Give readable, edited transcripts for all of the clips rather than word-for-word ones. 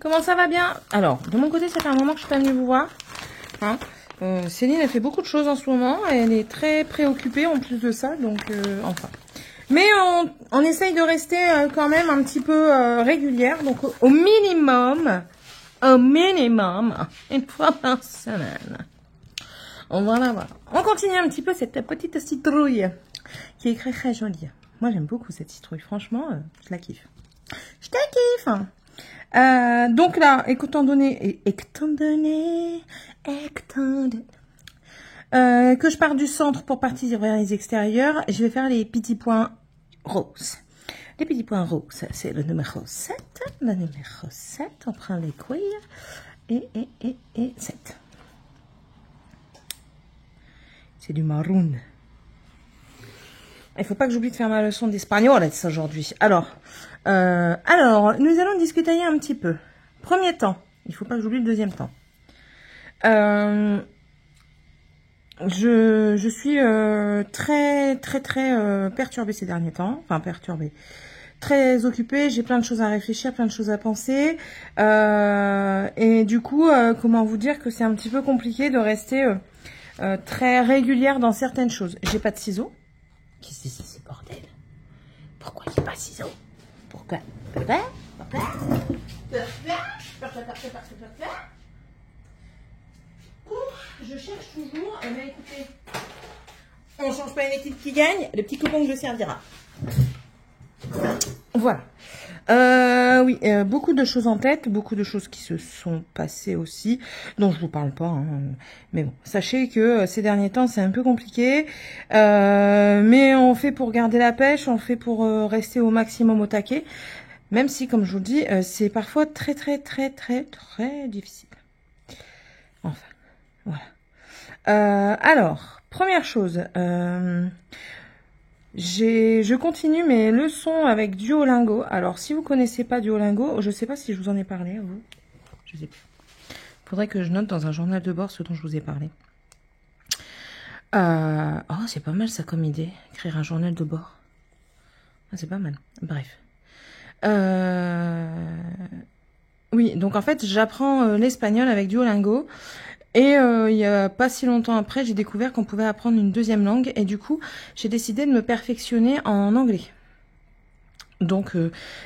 comment ça va bien? Alors, de mon côté, ça fait un moment que je suis pas venue vous voir. Hein, Céline, elle fait beaucoup de choses en ce moment. Elle est très préoccupée en plus de ça, donc enfin. Mais on essaye de rester quand même un petit peu régulière, donc au minimum, une fois par semaine. Voilà, voilà. On continue un petit peu cette petite citrouille qui est très très jolie. Moi, j'aime beaucoup cette citrouille. Franchement, je la kiffe. Je la kiffe. Donc là, étant donné que je pars du centre pour partir vers les extérieurs, je vais faire les petits points roses. Les petits points roses, c'est le numéro 7. Le numéro 7, on prend les cuirs et 7. C'est du maroon. Il ne faut pas que j'oublie de faire ma leçon d'espagnol aujourd'hui. Alors, nous allons discuter un petit peu. Premier temps. Il ne faut pas que j'oublie le deuxième temps. Je suis très perturbée ces derniers temps. Enfin, perturbée. Très occupée. J'ai plein de choses à réfléchir, plein de choses à penser. Et du coup, comment vous dire que c'est un petit peu compliqué de rester très régulière dans certaines choses. J'ai pas de ciseaux. Qu'est-ce que c'est ce bordel? Pourquoi il n'y a pas de ciseaux? Pourquoi? Je cherche toujours. Eh bien, écoutez, on change pas une équipe qui gagne. Le petit coupon que je servira. Voilà. Oui, beaucoup de choses en tête, beaucoup de choses qui se sont passées aussi, dont je vous parle pas. Hein, mais bon, sachez que ces derniers temps, c'est un peu compliqué. Mais on fait pour garder la pêche, on fait pour rester au maximum au taquet. Même si, comme je vous le dis, c'est parfois très difficile. Enfin, voilà. Alors, première chose, je continue mes leçons avec Duolingo. Alors, si vous connaissez pas Duolingo, je sais pas si je vous en ai parlé, vous. Je sais plus. Faudrait que je note dans un journal de bord ce dont je vous ai parlé. Oh, c'est pas mal ça comme idée, écrire un journal de bord. Ah, c'est pas mal. Bref. Oui, donc en fait, j'apprends l'espagnol avec Duolingo. Et il n'y a pas si longtemps après, j'ai découvert qu'on pouvait apprendre une deuxième langue. Et du coup, j'ai décidé de me perfectionner en anglais. Donc,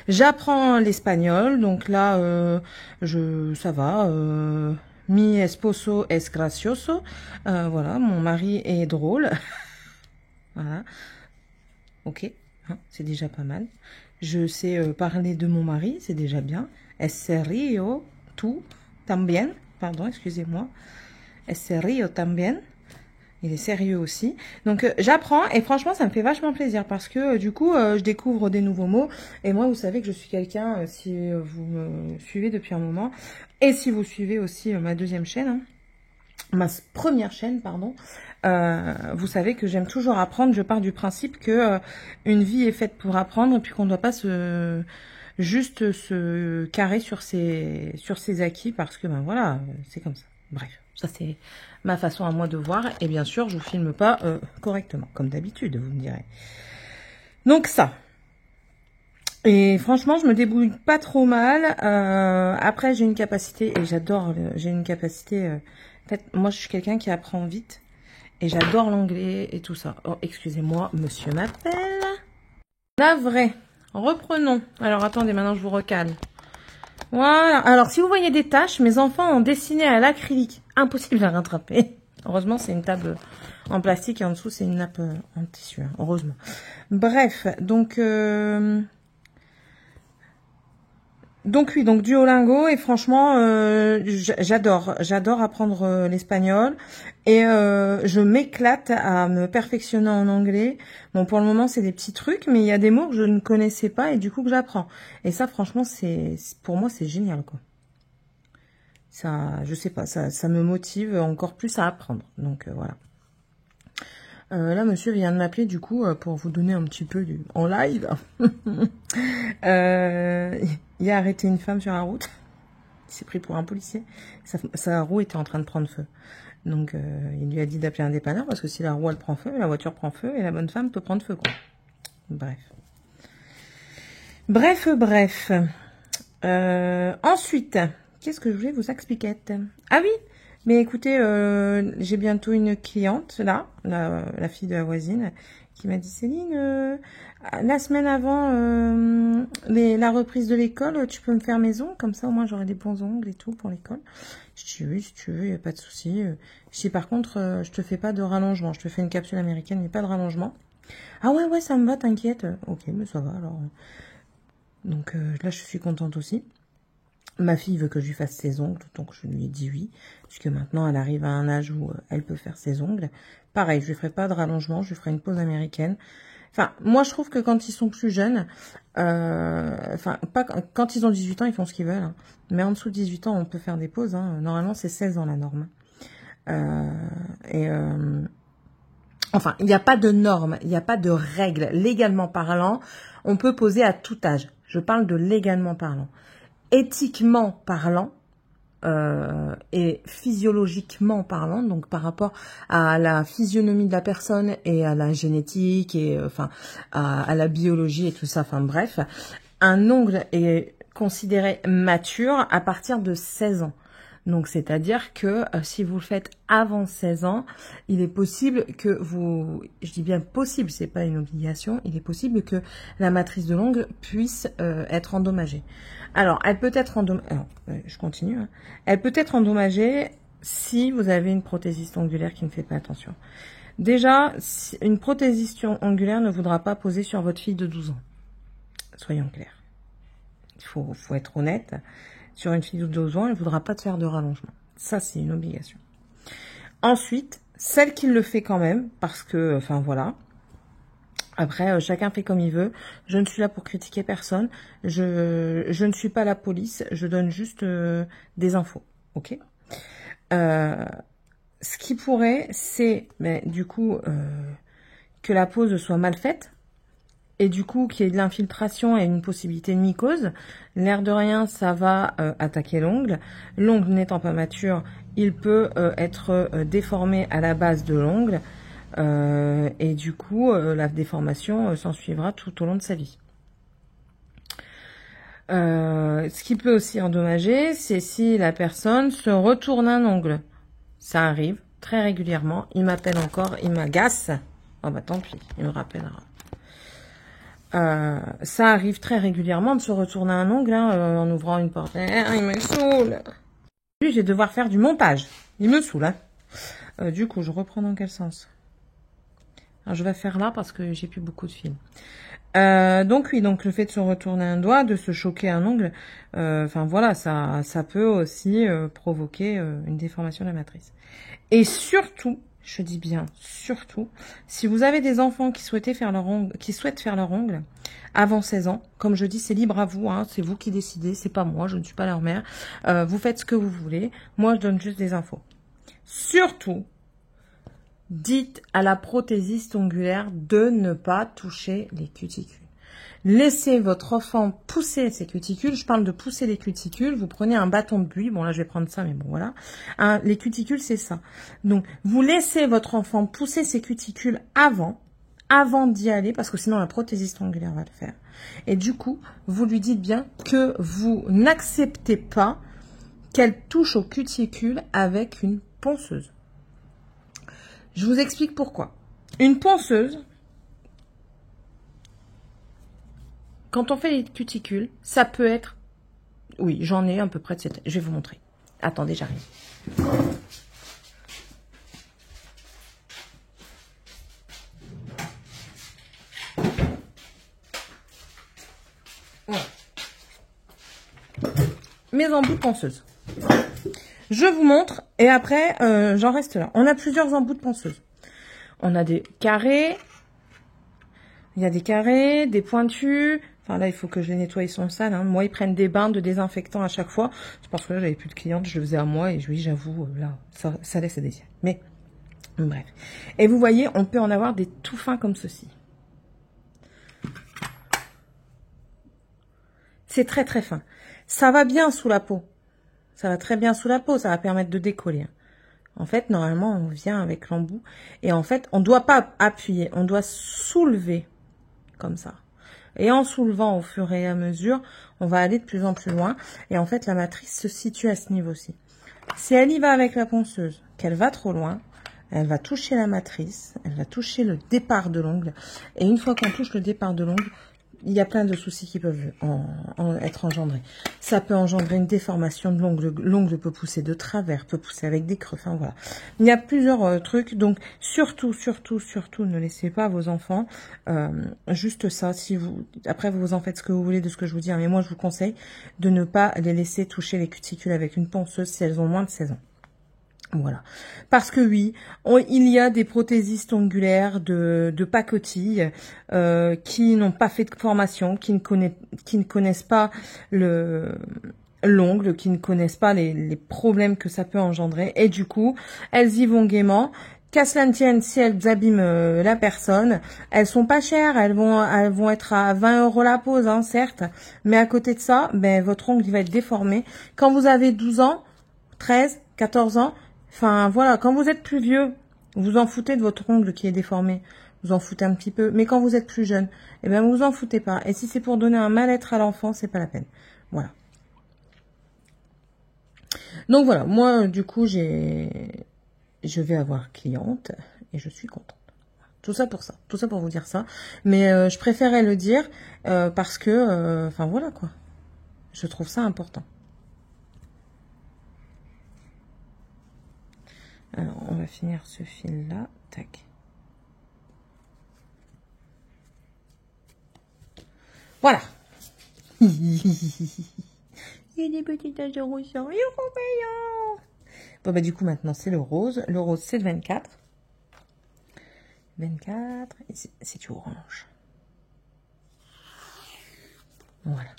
j'apprends l'espagnol. Donc là, ça va. Mi esposo es gracioso. Voilà, mon mari est drôle. Voilà. Ok, hein, c'est déjà pas mal. Je sais parler de mon mari, c'est déjà bien. Es serio tú también. Pardon, excusez-moi. Es serio también. Il est sérieux aussi. Donc, j'apprends et franchement, ça me fait vachement plaisir parce que du coup, je découvre des nouveaux mots. Et moi, vous savez que je suis quelqu'un, si vous me suivez depuis un moment, et si vous suivez aussi ma deuxième chaîne, hein, ma première chaîne, pardon, vous savez que j'aime toujours apprendre. Je pars du principe que une vie est faite pour apprendre et puis qu'on ne doit pas juste se carrer sur ses acquis parce que ben voilà, c'est comme ça. Bref, ça c'est ma façon à moi de voir et bien sûr je vous filme pas correctement comme d'habitude, vous me direz. Donc ça. Et franchement, je me débrouille pas trop mal. Après, j'ai une capacité et j'adore. J'ai une capacité. En fait, moi, je suis quelqu'un qui apprend vite et j'adore l'anglais et tout ça. Oh, excusez-moi, monsieur m'appelle. La vraie. Reprenons. Alors, attendez, maintenant, je vous recale. Voilà. Alors, si vous voyez des taches, mes enfants ont dessiné à l'acrylique. Impossible à rattraper. Heureusement, c'est une table en plastique et en dessous, c'est une nappe en tissu. Hein. Heureusement. Bref, donc oui, donc Duolingo et franchement, j'adore apprendre l'espagnol et je m'éclate à me perfectionner en anglais. Bon, pour le moment, c'est des petits trucs, mais il y a des mots que je ne connaissais pas et du coup que j'apprends. Et ça, franchement, pour moi, c'est génial, quoi. Ça, je sais pas, ça me motive encore plus à apprendre. Donc voilà. Là, monsieur vient de m'appeler, du coup, pour vous donner un petit peu en live. Il a arrêté une femme sur la route. Il s'est pris pour un policier. Sa roue était en train de prendre feu. Donc, il lui a dit d'appeler un dépanneur, parce que si la roue, elle prend feu, la voiture prend feu, et la bonne femme peut prendre feu, quoi. Bref. Bref. Ensuite, qu'est-ce que je voulais vous expliquer? Ah oui, mais écoutez, j'ai bientôt une cliente, là, la fille de la voisine, qui m'a dit, Céline, la semaine avant la reprise de l'école, tu peux me faire mes ongles, comme ça au moins j'aurai des bons ongles et tout pour l'école. Je dis oui, si tu veux, il n'y a pas de souci. Je dis par contre, je te fais pas de rallongement, je te fais une capsule américaine, mais pas de rallongement. Ah ouais, ouais, ça me va, t'inquiète. Ok, mais ça va alors. Donc là, je suis contente aussi. Ma fille veut que je lui fasse ses ongles, donc je lui ai dit oui, puisque maintenant elle arrive à un âge où elle peut faire ses ongles. Pareil, je lui ferai pas de rallongement, je lui ferai une pose américaine. Enfin, moi je trouve que quand ils sont plus jeunes, enfin, pas quand ils ont 18 ans, ils font ce qu'ils veulent. Hein. Mais en dessous de 18 ans, on peut faire des poses. Hein. Normalement, c'est 16 ans la norme. Enfin, il n'y a pas de norme, il n'y a pas de règle. Légalement parlant, on peut poser à tout âge. Je parle de légalement parlant. Éthiquement parlant et physiologiquement parlant, donc par rapport à la physionomie de la personne et à la génétique et enfin à la biologie et tout ça, enfin bref, un ongle est considéré mature à partir de 16 ans. Donc, c'est-à-dire que si vous le faites avant 16 ans, il est possible que vous... Je dis bien possible, c'est pas une obligation. Il est possible que la matrice de l'ongle puisse être endommagée. Alors, elle peut être endommagée... Alors, je continue. Hein. Elle peut être endommagée si vous avez une prothésiste ongulaire qui ne fait pas attention. Déjà, une prothésiste ongulaire ne voudra pas poser sur votre fille de 12 ans. Soyons clairs. Il faut être honnête. Sur une fille de 12 ans, elle ne voudra pas te faire de rallongement. Ça, c'est une obligation. Ensuite, celle qui le fait quand même, parce que, enfin voilà. Après, chacun fait comme il veut. Je ne suis là pour critiquer personne. Je ne suis pas la police. Je donne juste des infos. Ok. Ce qui pourrait, c'est, du coup, que la pose soit mal faite. Et du coup, qu'il y ait de l'infiltration et une possibilité de mycose. L'air de rien, ça va attaquer l'ongle. L'ongle n'étant pas mature, il peut être déformé à la base de l'ongle. Et du coup, la déformation s'en suivra tout au long de sa vie. Ce qui peut aussi endommager, c'est si la personne se retourne un ongle. Ça arrive très régulièrement. Il m'appelle encore, il m'agace. Oh bah tant pis, il me rappellera. Ça arrive très régulièrement de se retourner un ongle en ouvrant une porte. Il me saoule. Lui, je vais devoir faire du montage. Il me saoule. Hein. Du coup, je reprends dans quel sens? Alors, je vais faire là parce que j'ai plus beaucoup de fils. Donc oui, donc le fait de se retourner un doigt, de se choquer un ongle, enfin voilà, ça peut aussi provoquer une déformation de la matrice. Et surtout, je dis bien surtout, si vous avez des enfants qui souhaitent faire leur ongle avant 16 ans, comme je dis, c'est libre à vous, hein, c'est vous qui décidez, c'est pas moi, je ne suis pas leur mère. Vous faites ce que vous voulez, moi je donne juste des infos. Surtout, dites à la prothésiste ongulaire de ne pas toucher les cuticules. Laissez votre enfant pousser ses cuticules. Je parle de pousser les cuticules. Vous prenez un bâton de buis. Bon, là, je vais prendre ça, mais bon, voilà. Les cuticules, c'est ça. Donc, vous laissez votre enfant pousser ses cuticules avant d'y aller, parce que sinon, la prothésiste ongulaire va le faire. Et du coup, vous lui dites bien que vous n'acceptez pas qu'elle touche aux cuticules avec une ponceuse. Je vous explique pourquoi. Une ponceuse, quand on fait les cuticules, ça peut être... Oui, j'en ai à peu près de cette... Je vais vous montrer. Attendez, j'arrive. Voilà. Mes embouts de ponceuse. Je vous montre et après, j'en reste là. On a plusieurs embouts de ponceuse. On a des carrés. Il y a des carrés, des pointus. Enfin là, il faut que je les nettoie, ils sont sales. Hein. Moi, ils prennent des bains de désinfectant à chaque fois. C'est parce que là, j'avais plus de clientes, je le faisais à moi. Et oui, j'avoue, là, ça laisse à désirer. Mais, bref. Et vous voyez, on peut en avoir des tout fins comme ceci. C'est très très fin. Ça va bien sous la peau. Ça va très bien sous la peau, ça va permettre de décoller. En fait, normalement, on vient avec l'embout. Et en fait, on ne doit pas appuyer, on doit soulever comme ça. Et en soulevant au fur et à mesure, on va aller de plus en plus loin. Et en fait, la matrice se situe à ce niveau-ci. Si elle y va avec la ponceuse, qu'elle va trop loin, elle va toucher la matrice, elle va toucher le départ de l'ongle. Et une fois qu'on touche le départ de l'ongle, il y a plein de soucis qui peuvent être engendrés. Ça peut engendrer une déformation de l'ongle. L'ongle peut pousser de travers, peut pousser avec des creux. Enfin, voilà. Il y a plusieurs trucs. Donc, surtout, ne laissez pas vos enfants juste ça. Si vous, après, vous en faites ce que vous voulez de ce que je vous dis. Mais moi, je vous conseille de ne pas les laisser toucher les cuticules avec une ponceuse si elles ont moins de 16 ans. Voilà. Parce que oui, il y a des prothésistes ongulaires de pacotille qui n'ont pas fait de formation, qui ne connaissent pas l'ongle, qui ne connaissent pas les problèmes que ça peut engendrer. Et du coup, elles y vont gaiement. Qu'à cela ne tienne, si elles abîment la personne, elles sont pas chères, elles vont être à 20 € la pose, hein, certes. Mais à côté de ça, ben, votre ongle il va être déformé. Quand vous avez 12 ans, 13, 14 ans, enfin, voilà, quand vous êtes plus vieux, vous en foutez de votre ongle qui est déformé. Vous en foutez un petit peu. Mais quand vous êtes plus jeune, eh ben, vous en foutez pas. Et si c'est pour donner un mal-être à l'enfant, c'est pas la peine. Voilà. Donc voilà, moi, du coup, je vais avoir cliente et je suis contente. Tout ça pour ça. Tout ça pour vous dire ça. Mais je préférais le dire parce que, enfin, voilà, quoi. Je trouve ça important. Alors, on va finir ce fil-là. Tac. Voilà. Il y a des petites taches de rousseur. Il est trop. Bon, bah, du coup, maintenant, c'est le rose. Le rose, c'est le 24. 24. Et c'est du orange. Voilà.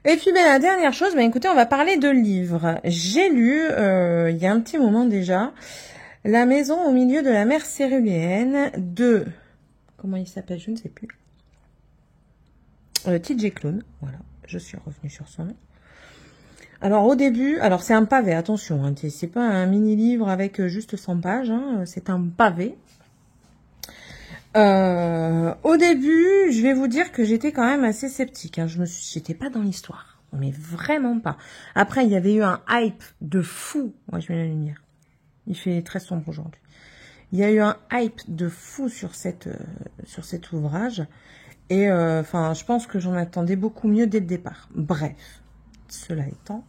Et puis, ben, la dernière chose, ben, écoutez, on va parler de livres. J'ai lu, il y a un petit moment déjà, La maison au milieu de la mer céruléenne de... Comment il s'appelle? Je ne sais plus. TJ Klune. Voilà. Je suis revenue sur son nom. Alors, au début... Alors, c'est un pavé, attention. Hein, c'est pas un mini-livre avec juste 100 pages. Hein, c'est un pavé. Au début, je vais vous dire que j'étais quand même assez sceptique. Hein. J'étais pas dans l'histoire. Mais vraiment pas. Après, il y avait eu un hype de fou. Moi, je mets la lumière. Il fait très sombre aujourd'hui. Il y a eu un hype de fou sur cet ouvrage. Et enfin, je pense que j'en attendais beaucoup mieux dès le départ. Bref, cela étant,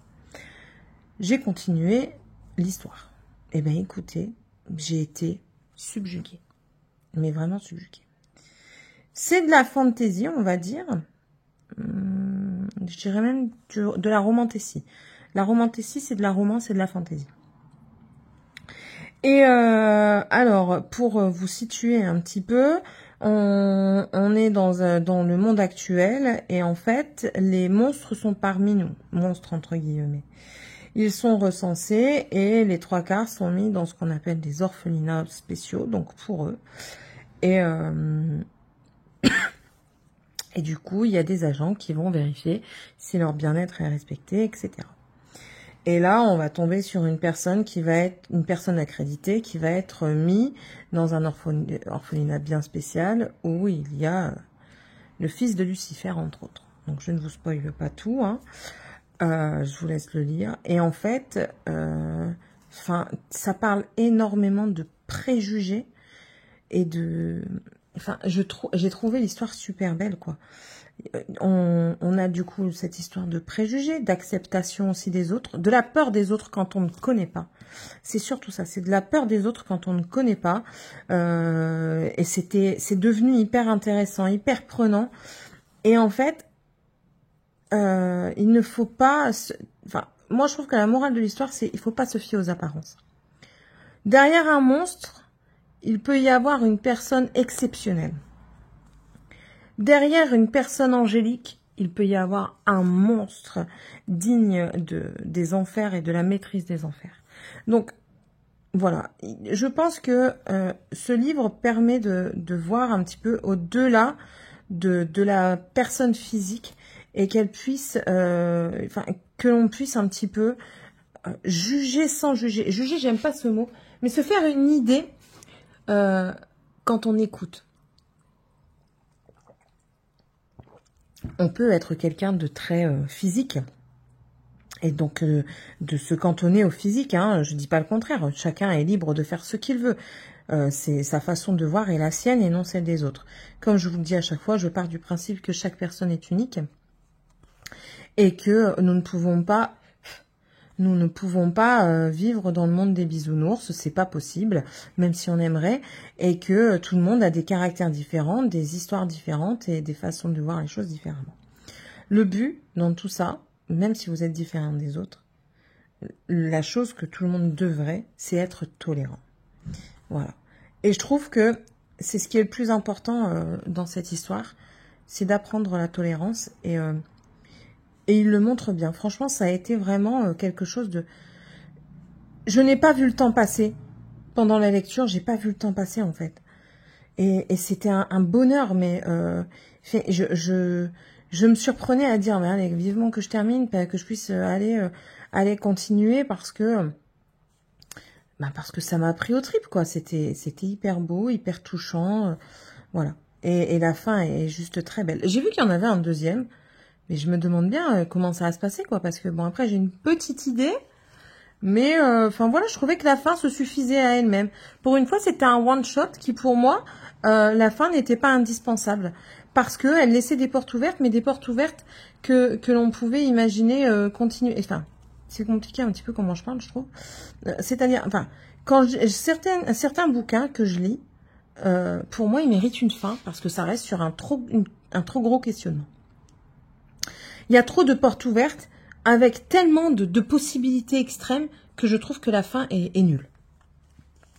j'ai continué l'histoire. Eh bien, écoutez, j'ai été subjuguée. Mais vraiment subjuguée. C'est de la fantaisie, on va dire. Je dirais même de la romantécie. La romantécie, c'est de la romance et de la fantaisie. Et alors, pour vous situer un petit peu, on est dans le monde actuel et en fait, les monstres sont parmi nous. Monstres entre guillemets. Ils sont recensés et les 3/4 sont mis dans ce qu'on appelle des orphelinats spéciaux, donc pour eux. Et du coup, il y a des agents qui vont vérifier si leur bien-être est respecté, etc. Et là, on va tomber sur une personne qui va être une personne accréditée, qui va être mise dans un orphelinat bien spécial où il y a le fils de Lucifer, entre autres. Donc, je ne vous spoile pas tout, hein. Je vous laisse le lire. Et en fait, ça parle énormément de préjugés et de... Enfin, j'ai trouvé l'histoire super belle, quoi. On a du coup cette histoire de préjugés, d'acceptation aussi des autres, de la peur des autres quand on ne connaît pas. C'est surtout ça, c'est de la peur des autres quand on ne connaît pas. Et c'est devenu hyper intéressant, hyper prenant. Et en fait, il ne faut pas... Enfin, moi je trouve que la morale de l'histoire, c'est il faut pas se fier aux apparences. Derrière un monstre, il peut y avoir une personne exceptionnelle. Derrière une personne angélique, il peut y avoir un monstre digne des enfers et de la maîtrise des enfers. Donc, voilà. Je pense que ce livre permet de voir un petit peu au-delà de la personne physique et qu'elle puisse, que l'on puisse un petit peu juger sans juger. Juger, j'aime pas ce mot, mais se faire une idée quand on écoute. on peut être quelqu'un de très physique. Et donc, de se cantonner au physique, hein, je dis pas le contraire. Chacun est libre de faire ce qu'il veut. C'est sa façon de voir est la sienne et non celle des autres. Comme je vous le dis à chaque fois, je pars du principe que chaque personne est unique et que nous ne pouvons pas vivre dans le monde des bisounours, c'est pas possible, même si on aimerait, et que tout le monde a des caractères différents, des histoires différentes et des façons de voir les choses différemment. Le but dans tout ça, même si vous êtes différent des autres, la chose que tout le monde devrait, c'est être tolérant. Voilà. Et je trouve que c'est ce qui est le plus important dans cette histoire, c'est d'apprendre la tolérance et il le montre bien. Franchement, ça a été vraiment quelque chose de... Je n'ai pas vu le temps passer. Pendant la lecture, j'ai pas vu le temps passer en fait. Et c'était un bonheur, mais je me surprenais à dire, mais allez, vivement que je termine, que je puisse aller continuer parce que ça m'a pris aux tripes, quoi. C'était hyper beau, hyper touchant, voilà. Et la fin est juste très belle. J'ai vu qu'il y en avait un deuxième, mais je me demande bien comment ça va se passer, quoi, parce que bon, après j'ai une petite idée, mais enfin voilà, je trouvais que la fin se suffisait à elle-même. Pour une fois, c'était un one shot qui, pour moi, la fin n'était pas indispensable. Parce que elle laissait des portes ouvertes, mais des portes ouvertes que l'on pouvait imaginer continuer. Enfin, c'est compliqué un petit peu comment je parle, je trouve. C'est-à-dire, enfin, certains bouquins que je lis, pour moi, ils méritent une fin parce que ça reste sur un trop gros questionnement. Il y a trop de portes ouvertes avec tellement de possibilités extrêmes que je trouve que la fin est nulle.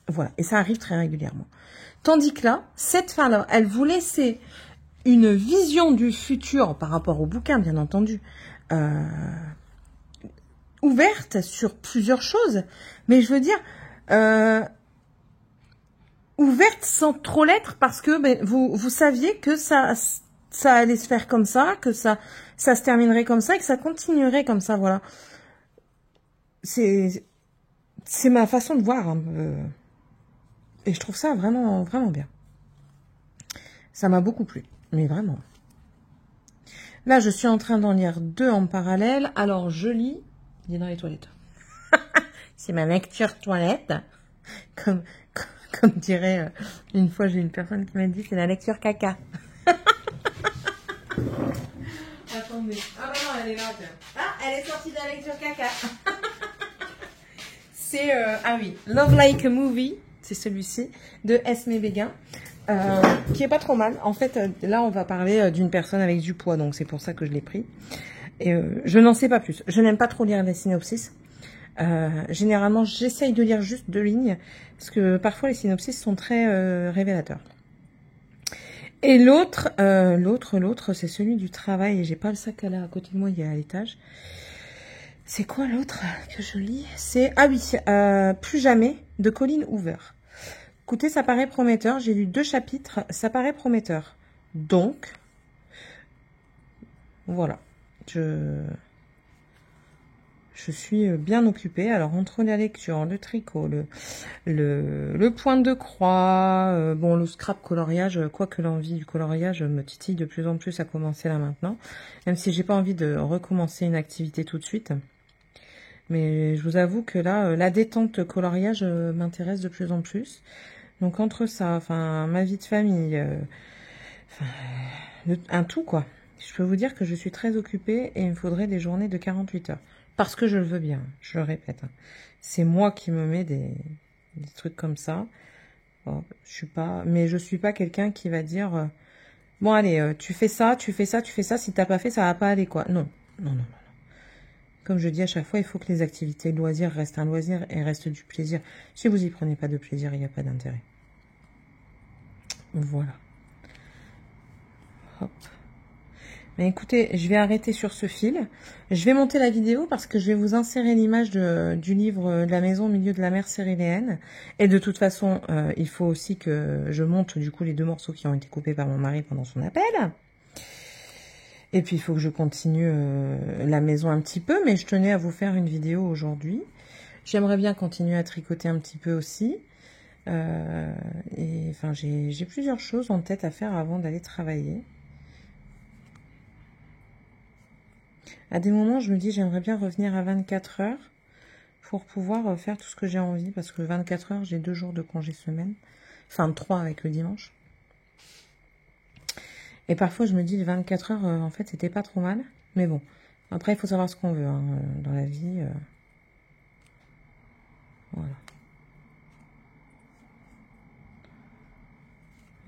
Voilà, et ça arrive très régulièrement. Tandis que là, cette fin-là, elle vous laissait une vision du futur par rapport au bouquin, bien entendu, ouverte sur plusieurs choses. Mais je veux dire, ouverte sans trop l'être parce que vous saviez que ça allait se faire comme ça, que ça se terminerait comme ça et que ça continuerait comme ça, voilà. C'est ma façon de voir. Hein, et je trouve ça vraiment, vraiment bien. Ça m'a beaucoup plu. Mais vraiment. Là, je suis en train d'en lire 2 en parallèle. Alors, je lis... Il est dans les toilettes. C'est ma lecture toilette. Comme dirait... une fois, j'ai une personne qui m'a dit, c'est la lecture caca. Attendez. Ah bah non, elle est là. Ah, elle est sortie de la lecture caca. C'est... ah oui, Love Like a Movie. C'est celui-ci, de Esme Béguin. Qui est pas trop mal. En fait, là, on va parler d'une personne avec du poids, donc c'est pour ça que je l'ai pris. Et je n'en sais pas plus. Je n'aime pas trop lire les synopsis. Généralement, j'essaye de lire juste 2 lignes, parce que parfois les synopsis sont très révélateurs. Et l'autre, c'est celui du travail. Et j'ai pas le sac là à côté de moi, il est à l'étage. C'est quoi l'autre que je lis? C'est Plus jamais de Colleen Hoover. Écoutez, ça paraît prometteur. J'ai lu 2 chapitres. Ça paraît prometteur. Donc, voilà. Je suis bien occupée. Alors, entre la lecture, le tricot, le point de croix, bon, le scrap coloriage, quoique l'envie du coloriage me titille de plus en plus à commencer là maintenant. Même si j'ai pas envie de recommencer une activité tout de suite. Mais je vous avoue que là, la détente coloriage m'intéresse de plus en plus. Donc entre ça, enfin ma vie de famille, un tout quoi. Je peux vous dire que je suis très occupée et il me faudrait des journées de 48 heures. Parce que je le veux bien, je le répète. Hein. C'est moi qui me mets des trucs comme ça. Bon, mais je suis pas quelqu'un qui va dire bon allez, tu fais ça, tu fais ça, tu fais ça, si t'as pas fait, ça va pas aller quoi. Non, non, non, non. Comme je dis à chaque fois, il faut que les activités loisirs restent un loisir et restent du plaisir. Si vous y prenez pas de plaisir, il n'y a pas d'intérêt. Voilà. Hop. Mais écoutez, je vais arrêter sur ce fil. Je vais monter la vidéo parce que je vais vous insérer l'image du livre de la maison au milieu de la mer Céréléenne. Et de toute façon, il faut aussi que je monte du coup les 2 morceaux qui ont été coupés par mon mari pendant son appel. Et puis, il faut que je continue la maison un petit peu, mais je tenais à vous faire une vidéo aujourd'hui. J'aimerais bien continuer à tricoter un petit peu aussi. Et enfin, j'ai plusieurs choses en tête à faire avant d'aller travailler. À des moments, je me dis, j'aimerais bien revenir à 24 heures pour pouvoir faire tout ce que j'ai envie. Parce que 24 heures, j'ai 2 jours de congé semaine. Enfin, 3 avec le dimanche. Et parfois, je me dis, les 24 heures, en fait, c'était pas trop mal. Mais bon, après, il faut savoir ce qu'on veut hein, dans la vie. Voilà.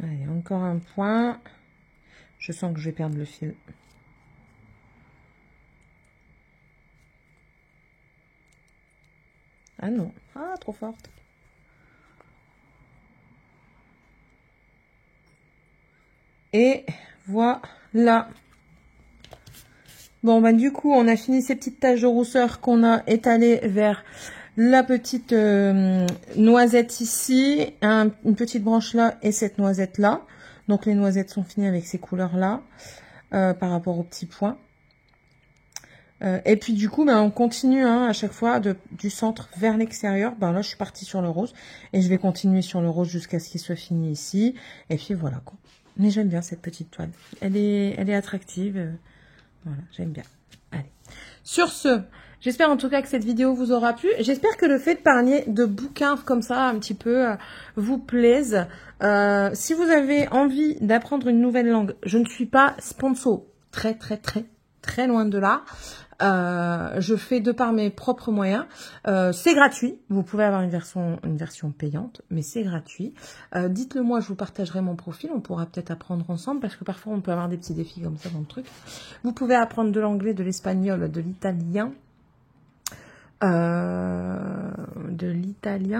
Allez, encore un point. Je sens que je vais perdre le fil. Ah non. Ah, trop forte. Et voilà. Bon, bah du coup, on a fini ces petites taches de rousseur qu'on a étalées vers la petite noisette ici, une petite branche là et cette noisette là. Donc les noisettes sont finies avec ces couleurs là par rapport aux petits points. Et puis du coup, on continue hein, à chaque fois du centre vers l'extérieur. Là, je suis partie sur le rose et je vais continuer sur le rose jusqu'à ce qu'il soit fini ici. Et puis voilà quoi. Mais j'aime bien cette petite toile. Elle est attractive. Voilà, j'aime bien. Allez. Sur ce, j'espère en tout cas que cette vidéo vous aura plu. J'espère que le fait de parler de bouquins comme ça, un petit peu, vous plaise. Si vous avez envie d'apprendre une nouvelle langue, je ne suis pas sponsor. Très loin de là. Je fais de par mes propres moyens. C'est gratuit. Vous pouvez avoir une version payante, mais c'est gratuit. Dites-le moi, je vous partagerai mon profil. On pourra peut-être apprendre ensemble parce que parfois on peut avoir des petits défis comme ça dans le truc. Vous pouvez apprendre de l'anglais, de l'espagnol, de l'italien,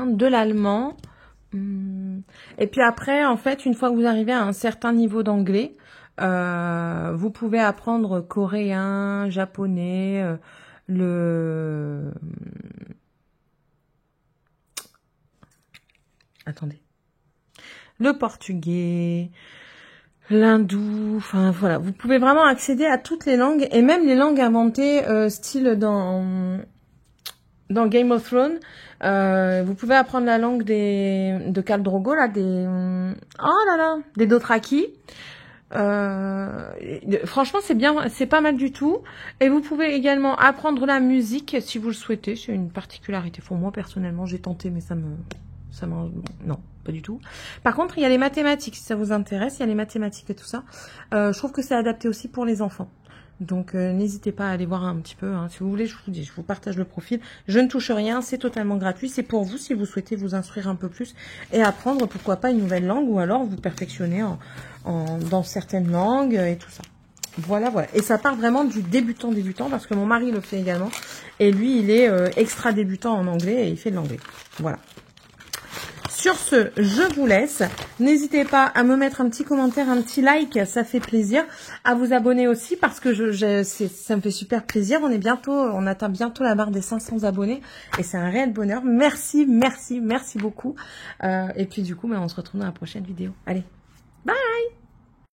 de l'allemand. Et puis après, en fait, une fois que vous arrivez à un certain niveau d'anglais, vous pouvez apprendre coréen, japonais, le portugais, l'hindou, enfin voilà. Vous pouvez vraiment accéder à toutes les langues et même les langues inventées style dans Game of Thrones. Vous pouvez apprendre la langue de Khal Drogo, là, des Dothraki. Franchement, c'est bien, c'est pas mal du tout. Et vous pouvez également apprendre la musique si vous le souhaitez. C'est une particularité. Pour moi, personnellement, j'ai tenté, mais non, pas du tout. Par contre, il y a les mathématiques, si ça vous intéresse. Il y a les mathématiques et tout ça. Je trouve que c'est adapté aussi pour les enfants. Donc, n'hésitez pas à aller voir un petit peu. Hein. Si vous voulez, je vous dis, je vous partage le profil. Je ne touche rien, c'est totalement gratuit. C'est pour vous si vous souhaitez vous instruire un peu plus et apprendre, pourquoi pas, une nouvelle langue ou alors vous perfectionner dans certaines langues et tout ça. Voilà. Et ça part vraiment du débutant parce que mon mari le fait également. Et lui, il est extra débutant en anglais et il fait de l'anglais. Voilà. Sur ce, je vous laisse. N'hésitez pas à me mettre un petit commentaire, un petit like, ça fait plaisir. À vous abonner aussi parce que ça me fait super plaisir. On atteint bientôt la barre des 500 abonnés et c'est un réel bonheur. Merci beaucoup. Et puis du coup, on se retrouve dans la prochaine vidéo. Allez, bye!